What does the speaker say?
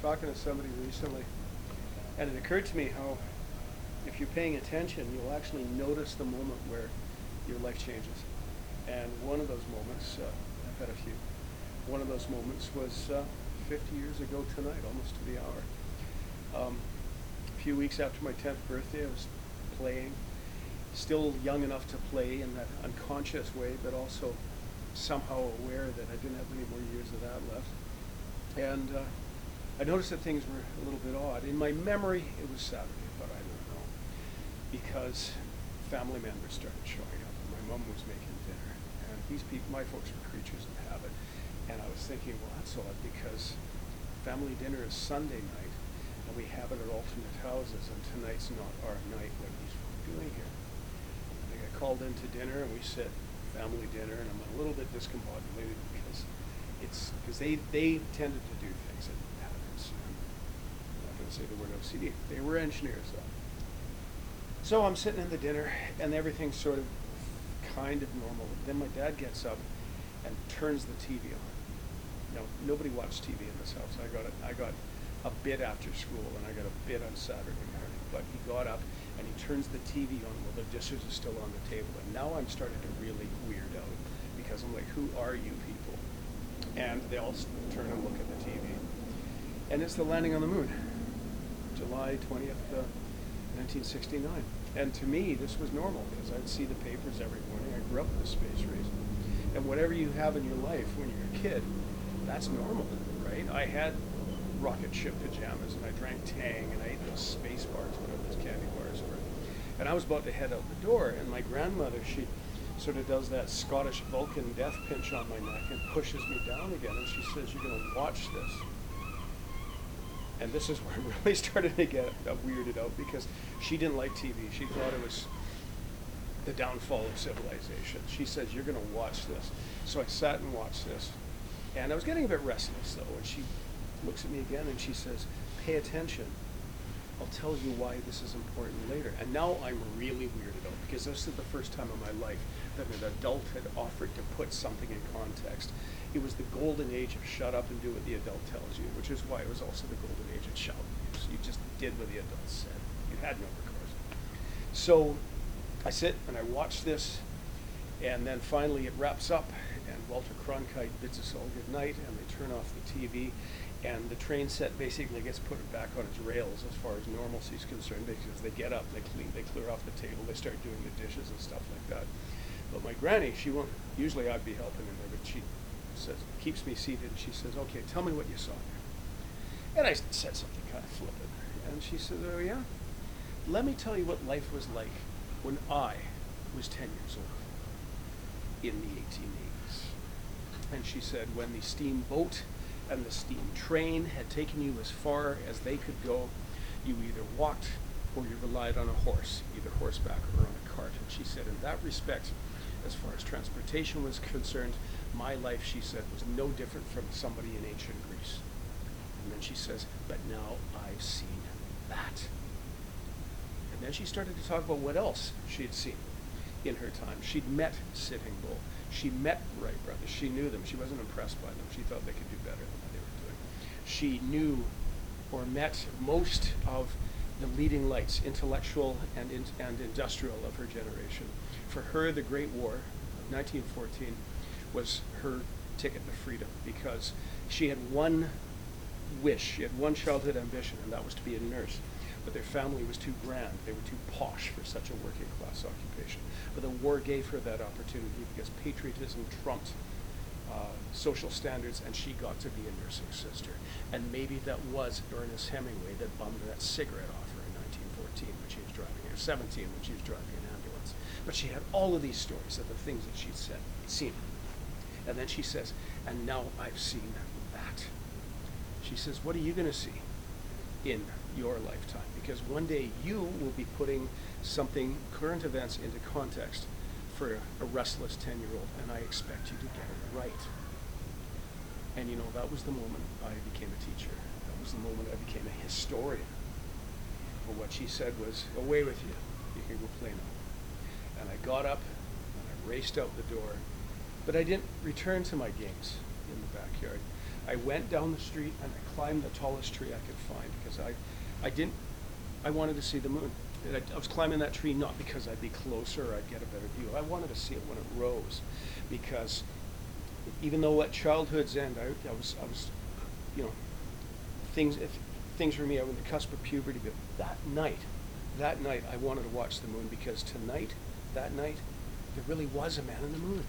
talking to somebody recently, and it occurred to me how if you're paying attention, you'll actually notice the moment where your life changes. And one of those moments, I've had a few, one of those moments was 50 years ago tonight, almost to the hour. A few weeks after my 10th birthday, I was playing, still young enough to play in that unconscious way, but also somehow aware that I didn't have many more years of that left. And I noticed that things were a little bit odd. In my memory, it was Saturday, but I don't know, because family members started showing up, and my mom was making dinner. And these people, my folks, were creatures of habit. And I was thinking, well, that's odd, because family dinner is Sunday night, and we have it at alternate houses, and tonight's not our night. What are these folk doing here? And I got called into dinner, and we said family dinner, and I'm a little bit discombobulated because they tended to do things in patterns. I'm not going to say the word OCD. They were engineers, though. So I'm sitting in the dinner, and everything's sort of kind of normal. Then my dad gets up and turns the TV on. Now, nobody watched TV in this house. I got a bit after school, and I got a bit on Saturday morning. But he got up and he turns the TV on while the dishes are still on the table. And now I'm starting to really weird out, because I'm like, who are you people? And they all turn and look at the TV. And it's the landing on the moon, July 20th, 1969. And to me, this was normal, because I'd see the papers every morning. I grew up with a space race. And whatever you have in your life when you're a kid, that's normal, right? I had rocket ship pajamas, and I drank Tang, and I ate those space bars, whatever those candy bars were. And I was about to head out the door, and my grandmother, she sort of does that Scottish Vulcan death pinch on my neck and pushes me down again, and she says, "You're going to watch this." And this is where I really started to get weirded out, because she didn't like TV. She thought it was the downfall of civilization. She says, "You're going to watch this." So I sat and watched this, and I was getting a bit restless, though, and she looks at me again and she says, "Pay attention. I'll tell you why this is important later." And now I'm really weirded out, because this is the first time in my life that an adult had offered to put something in context. It was the golden age of shut up and do what the adult tells you, which is why it was also the golden age of shout. You just did what the adults said. You had no recourse. So I sit and I watch this, and then finally it wraps up, and Walter Cronkite bids us all good night, and they turn off the TV, and the train set basically gets put back on its rails as far as normalcy is concerned, because they get up, they clear off the table, they start doing the dishes and stuff like that. But my granny, she won't, usually I'd be helping her, but she says, keeps me seated, and she says, "Okay, tell me what you saw there." And I said something kind of flippant, and she said, "Oh yeah? Let me tell you what life was like when I was 10 years old in the 1880s. And she said, when the steamboat and the steam train had taken you as far as they could go, you either walked or you relied on a horse, either horseback or on a cart." And she said, in that respect, as far as transportation was concerned, my life, she said, was no different from somebody in ancient Greece. And then she says, "But now I've seen that." And then she started to talk about what else she had seen in her time. She'd met Sitting Bull. She met Wright brothers. She knew them. She wasn't impressed by them. She thought they could do better than what they were doing. She knew or met most of the leading lights, intellectual and industrial, of her generation. For her, the Great War of 1914 was her ticket to freedom, because she had one wish, she had one childhood ambition, and that was to be a nurse. But their family was too grand, they were too posh for such a working class occupation. But the war gave her that opportunity, because patriotism trumped social standards, and she got to be a nursing sister. And maybe that was Ernest Hemingway that bummed that cigarette off her in 1914 when she was driving, or 17 when she was driving an ambulance. But she had all of these stories of the things that she'd seen. And then she says, "And now I've seen that." She says, "What are you going to see in your lifetime? Because one day you will be putting something, current events, into context for a restless 10-year-old, and I expect you to get it right." And you know, that was the moment I became a teacher. That was the moment I became a historian. But what she said was, "Away with you. You can go play now." And I got up and I raced out the door, but I didn't return to my games in the backyard. I went down the street and I climbed the tallest tree I could find because I didn't, I wanted to see the moon. And I was climbing that tree not because I'd be closer or I'd get a better view. I wanted to see it when it rose, because even though at childhood's end, I was, you know, things for me, I was on the cusp of puberty, but that night I wanted to watch the moon because that night, there really was a man in the moon.